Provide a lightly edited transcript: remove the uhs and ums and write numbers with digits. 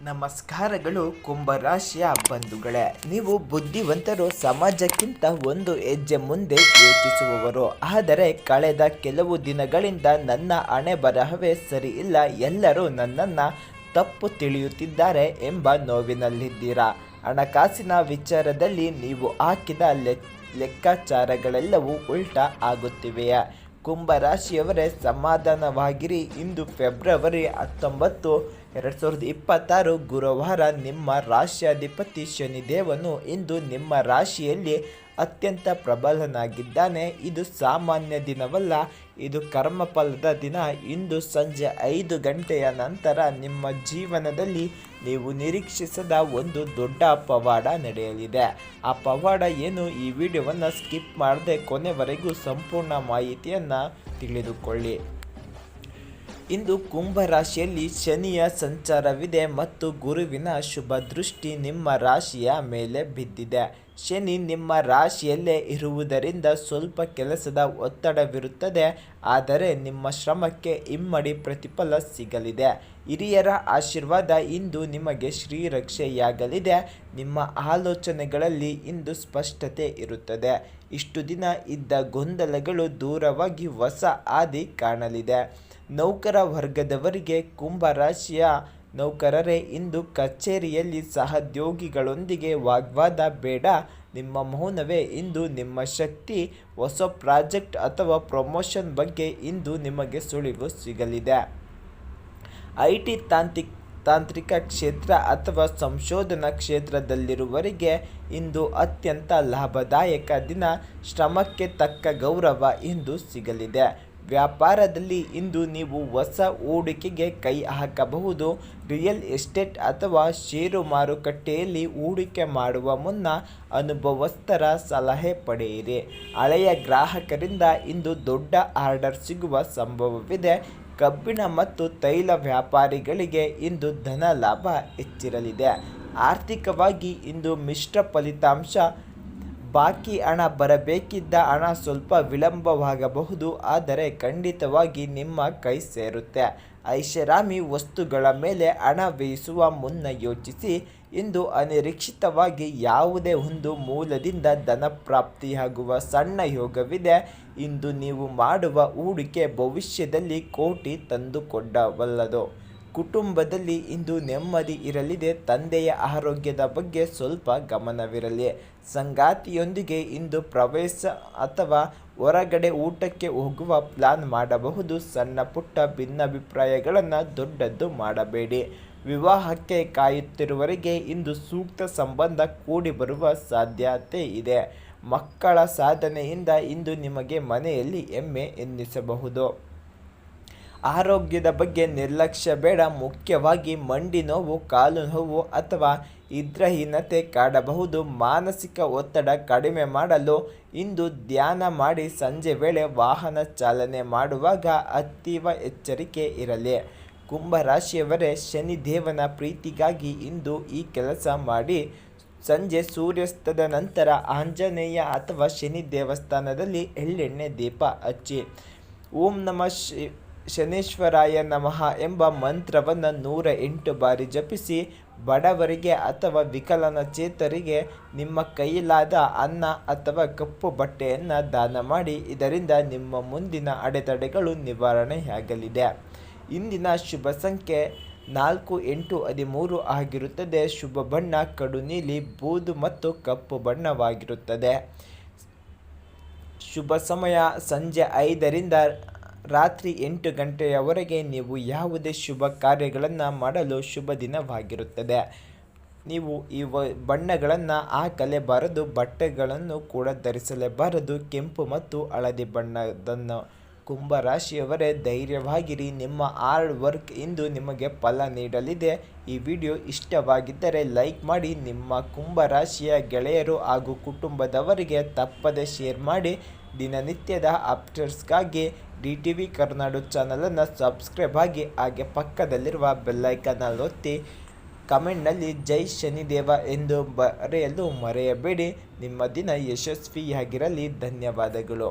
ನಮಸ್ಕಾರಗಳು ಕುಂಭರಾಶಿಯ ಬಂಧುಗಳೇ. ನೀವು ಬುದ್ಧಿವಂತರು, ಸಮಾಜಕ್ಕಿಂತ ಒಂದು ಹೆಜ್ಜೆ ಮುಂದೆ ಯೋಚಿಸುವವರು. ಆದರೆ ಕಳೆದ ಕೆಲವು ದಿನಗಳಿಂದ ನನ್ನ ಹಣೆ ಬರಹವೇ ಸರಿ ಇಲ್ಲ, ಎಲ್ಲರೂ ನನ್ನನ್ನು ತಪ್ಪು ತಿಳಿಯುತ್ತಿದ್ದಾರೆ ಎಂಬ ನೋವಿನಲ್ಲಿದ್ದೀರಾ. ಹಣಕಾಸಿನ ವಿಚಾರದಲ್ಲಿ ನೀವು ಹಾಕಿದ ಲೆಕ್ಕಾಚಾರಗಳೆಲ್ಲವೂ ಉಲ್ಟಾ ಆಗುತ್ತಿವೆಯೇ? ಕುಂಭರಾಶಿಯವರೇ, ಸಮಾಧಾನವಾಗಿರಿ. ಇಂದು ಫೆಬ್ರವರಿ 19, 2026 ಗುರುವಾರ. ನಿಮ್ಮ ರಾಶ್ಯಾಧಿಪತಿ ಶನಿದೇವನು ಇಂದು ನಿಮ್ಮ ರಾಶಿಯಲ್ಲಿ ಅತ್ಯಂತ ಪ್ರಬಲನಾಗಿದ್ದಾನೆ. ಇದು ಸಾಮಾನ್ಯ ದಿನವಲ್ಲ, ಇದು ಕರ್ಮಫಲದ ದಿನ. ಇಂದು ಸಂಜೆ 5 ಗಂಟೆಯ ನಂತರ ನಿಮ್ಮ ಜೀವನದಲ್ಲಿ ನೀವು ನಿರೀಕ್ಷಿಸದ ಒಂದು ದೊಡ್ಡ ಪವಾಡ ನಡೆಯಲಿದೆ. ಆ ಪವಾಡ ಏನು? ಈ ವಿಡಿಯೋವನ್ನು ಸ್ಕಿಪ್ ಮಾಡದೆ ಕೊನೆವರೆಗೂ ಸಂಪೂರ್ಣ ಮಾಹಿತಿಯನ್ನು ತಿಳಿದುಕೊಳ್ಳಿ. ಇಂದು ಕುಂಭರಾಶಿಯಲ್ಲಿ ಶನಿಯ ಸಂಚಾರವಿದೆ ಮತ್ತು ಗುರುವಿನ ಶುಭ ದೃಷ್ಟಿ ನಿಮ್ಮ ರಾಶಿಯ ಮೇಲೆ ಬಿದ್ದಿದೆ. ಶನಿ ನಿಮ್ಮ ರಾಶಿಯಲ್ಲೇ ಇರುವುದರಿಂದ ಸ್ವಲ್ಪ ಕೆಲಸದ ಒತ್ತಡವಿರುತ್ತದೆ, ಆದರೆ ನಿಮ್ಮ ಶ್ರಮಕ್ಕೆ ಇಮ್ಮಡಿ ಪ್ರತಿಫಲ ಸಿಗಲಿದೆ. ಹಿರಿಯರ ಆಶೀರ್ವಾದ ಇಂದು ನಿಮಗೆ ಶ್ರೀರಕ್ಷೆಯಾಗಲಿದೆ. ನಿಮ್ಮ ಆಲೋಚನೆಗಳಲ್ಲಿ ಇಂದು ಸ್ಪಷ್ಟತೆ ಇರುತ್ತದೆ. ಇಷ್ಟು ದಿನ ಇದ್ದ ಗೊಂದಲಗಳು ದೂರವಾಗಿ ಹೊಸ ಹಾದಿ ಕಾಣಲಿದೆ. ನೌಕರ ವರ್ಗದವರಿಗೆ, ಕುಂಭರಾಶಿಯ ನೌಕರರೇ, ಇಂದು ಕಚೇರಿಯಲ್ಲಿ ಸಹೋದ್ಯೋಗಿಗಳೊಂದಿಗೆ ವಾಗ್ವಾದ ಬೇಡ. ನಿಮ್ಮ ಮೌನವೇ ಇಂದು ನಿಮ್ಮ ಶಕ್ತಿ. ಹೊಸ ಪ್ರಾಜೆಕ್ಟ್ ಅಥವಾ ಪ್ರಮೋಷನ್ ಬಗ್ಗೆ ಇಂದು ನಿಮಗೆ ಸುಳಿವು ಸಿಗಲಿದೆ. ಐಟಿ ತಾಂತ್ರಿಕ ಕ್ಷೇತ್ರ ಅಥವಾ ಸಂಶೋಧನಾ ಕ್ಷೇತ್ರದಲ್ಲಿರುವವರಿಗೆ ಇಂದು ಅತ್ಯಂತ ಲಾಭದಾಯಕ ದಿನ. ಶ್ರಮಕ್ಕೆ ತಕ್ಕ ಗೌರವ ಇಂದು ಸಿಗಲಿದೆ. ವ್ಯಾಪಾರದಲ್ಲಿ ಇಂದು ನೀವು ಹೊಸ ಹೂಡಿಕೆಗೆ ಕೈ ಹಾಕಬಹುದು. ರಿಯಲ್ ಎಸ್ಟೇಟ್ ಅಥವಾ ಷೇರು ಮಾರುಕಟ್ಟೆಯಲ್ಲಿ ಹೂಡಿಕೆ ಮಾಡುವ ಮುನ್ನ ಅನುಭವಸ್ಥರ ಸಲಹೆ ಪಡೆಯಿರಿ. ಹಳೆಯ ಗ್ರಾಹಕರಿಂದ ಇಂದು ದೊಡ್ಡ ಆರ್ಡರ್ ಸಿಗುವ ಸಂಭವವಿದೆ. ಕಬ್ಬಿಣ ಮತ್ತು ತೈಲ ವ್ಯಾಪಾರಿಗಳಿಗೆ ಇಂದು ಧನ ಲಾಭ ಹೆಚ್ಚಿರಲಿದೆ. ಆರ್ಥಿಕವಾಗಿ ಇಂದು ಮಿಶ್ರ ಫಲಿತಾಂಶ. ಬಾಕಿ ಹಣ ಬರಬೇಕಿದ್ದ ಹಣ ಸ್ವಲ್ಪ ವಿಳಂಬವಾಗಬಹುದು, ಆದರೆ ಖಂಡಿತವಾಗಿ ನಿಮ್ಮ ಕೈ ಸೇರುತ್ತೆ. ಐಷಾರಾಮಿ ವಸ್ತುಗಳ ಮೇಲೆ ಹಣ ವ್ಯಯಿಸುವ ಮುನ್ನ ಯೋಚಿಸಿ. ಇಂದು ಅನಿರೀಕ್ಷಿತವಾಗಿ ಯಾವುದೇ ಒಂದು ಮೂಲದಿಂದ ಧನ ಪ್ರಾಪ್ತಿಯಾಗುವ ಸಣ್ಣ ಯೋಗವಿದೆ. ಇಂದು ನೀವು ಮಾಡುವ ಹೂಡಿಕೆ ಭವಿಷ್ಯದಲ್ಲಿ ಕೋಟಿ ತಂದುಕೊಡಬಲ್ಲದು. ಕುಟುಂಬದಲ್ಲಿ ಇಂದು ನೆಮ್ಮದಿ ಇರಲಿದೆ. ತಂದೆಯ ಆರೋಗ್ಯದ ಬಗ್ಗೆ ಸ್ವಲ್ಪ ಗಮನವಿರಲಿ. ಸಂಗಾತಿಯೊಂದಿಗೆ ಇಂದು ಪ್ರವಾಸ ಅಥವಾ ಹೊರಗಡೆ ಊಟಕ್ಕೆ ಹೋಗುವ ಪ್ಲಾನ್ ಮಾಡಬಹುದು. ಸಣ್ಣ ಪುಟ್ಟ ಭಿನ್ನಾಭಿಪ್ರಾಯಗಳನ್ನು ದೊಡ್ಡದ್ದು ಮಾಡಬೇಡಿ. ವಿವಾಹಕ್ಕೆ ಕಾಯುತ್ತಿರುವವರಿಗೆ ಇಂದು ಸೂಕ್ತ ಸಂಬಂಧ ಕೂಡಿ ಬರುವ ಸಾಧ್ಯತೆ ಇದೆ. ಮಕ್ಕಳ ಸಾಧನೆಯಿಂದ ಇಂದು ನಿಮಗೆ ಮನೆಯಲ್ಲಿ ಹೆಮ್ಮೆ ಎನ್ನಿಸಬಹುದು. ಆರೋಗ್ಯದ ಬಗ್ಗೆ ನಿರ್ಲಕ್ಷ್ಯ ಬೇಡ. ಮುಖ್ಯವಾಗಿ ಮಂಡಿ ನೋವು, ಕಾಲು ನೋವು ಅಥವಾ ನಿದ್ರಾಹೀನತೆ ಕಾಡಬಹುದು. ಮಾನಸಿಕ ಒತ್ತಡ ಕಡಿಮೆ ಮಾಡಲು ಇಂದು ಧ್ಯಾನ ಮಾಡಿ. ಸಂಜೆ ವೇಳೆ ವಾಹನ ಚಾಲನೆ ಮಾಡುವಾಗ ಅತೀವ ಎಚ್ಚರಿಕೆ ಇರಲಿ. ಕುಂಭರಾಶಿಯವರೇ, ಶನಿದೇವನ ಪ್ರೀತಿಗಾಗಿ ಇಂದು ಈ ಕೆಲಸ ಮಾಡಿ. ಸಂಜೆ ಸೂರ್ಯಾಸ್ತದ ನಂತರ ಆಂಜನೇಯ ಅಥವಾ ಶನಿ ದೇವಸ್ಥಾನದಲ್ಲಿ ಎಳ್ಳೆಣ್ಣೆ ದೀಪ ಹಚ್ಚಿ. ಓಂ ನಮಃ ಶನೇಶ್ವರಾಯ ನಮಃ ಎಂಬ ಮಂತ್ರವನ್ನು 108 ಬಾರಿ ಜಪಿಸಿ. ಬಡವರಿಗೆ ಅಥವಾ ವಿಕಲಚೇತನರಿಗೆ ನಿಮ್ಮ ಕೈಲಾದ ಅನ್ನ ಅಥವಾ ಕಪ್ಪು ಬಟ್ಟೆಯನ್ನು ದಾನ ಮಾಡಿ. ಇದರಿಂದ ನಿಮ್ಮ ಮುಂದಿನ ಅಡೆತಡೆಗಳು ನಿವಾರಣೆಯಾಗಲಿದೆ. ಇಂದಿನ ಶುಭ ಸಂಖ್ಯೆ 4, 8, 13 ಆಗಿರುತ್ತದೆ. ಶುಭ ಬಣ್ಣ ಕಡು ನೀಲಿ, ಬೂದು ಮತ್ತು ಕಪ್ಪು ಬಣ್ಣವಾಗಿರುತ್ತದೆ. ಶುಭ ಸಮಯ ಸಂಜೆ 5ರಿಂದ ರಾತ್ರಿ 8 ಗಂಟೆಯವರೆಗೆ. ನೀವು ಯಾವುದೇ ಶುಭ ಕಾರ್ಯಗಳನ್ನು ಮಾಡಲು ಶುಭ ದಿನವಾಗಿರುತ್ತದೆ. ನೀವು ಈ ಬಣ್ಣಗಳನ್ನು ಹಾಕಲೇಬಾರದು. ಬಟ್ಟೆಗಳನ್ನು ಕೂಡ ಧರಿಸಲೇಬಾರದು. ಕೆಂಪು ಮತ್ತು ಹಳದಿ ಬಣ್ಣದನ್ನು. ಕುಂಭರಾಶಿಯವರೇ, ಧೈರ್ಯವಾಗಿರಿ. ನಿಮ್ಮ ಹಾರ್ಡ್ ವರ್ಕ್ ಇಂದು ನಿಮಗೆ ಫಲ ನೀಡಲಿದೆ. ಈ ವಿಡಿಯೋ ಇಷ್ಟವಾಗಿದ್ದರೆ ಲೈಕ್ ಮಾಡಿ. ನಿಮ್ಮ ಕುಂಭರಾಶಿಯ ಗೆಳೆಯರು ಹಾಗೂ ಕುಟುಂಬದವರಿಗೆ ತಪ್ಪದೆ ಶೇರ್ ಮಾಡಿ. ದಿನನಿತ್ಯದ ಅಪ್ಡೇಟ್ಸ್ಗಾಗಿ DTV ಕರ್ನಾಡು ಚಾನಲನ್ನು ಸಬ್ಸ್ಕ್ರೈಬ್ ಆಗಿ. ಹಾಗೆ ಪಕ್ಕದಲ್ಲಿರುವ ಬೆಲ್ಲೈಕನ್ನಲ್ಲಿ ಒತ್ತಿ. ಕಮೆಂಟ್ನಲ್ಲಿ ಜೈ ಶನಿದೇವ ಎಂದು ಬರೆಯಲು ಮರೆಯಬೇಡಿ. ನಿಮ್ಮ ದಿನ ಯಶಸ್ವಿಯಾಗಿರಲಿ. ಧನ್ಯವಾದಗಳು.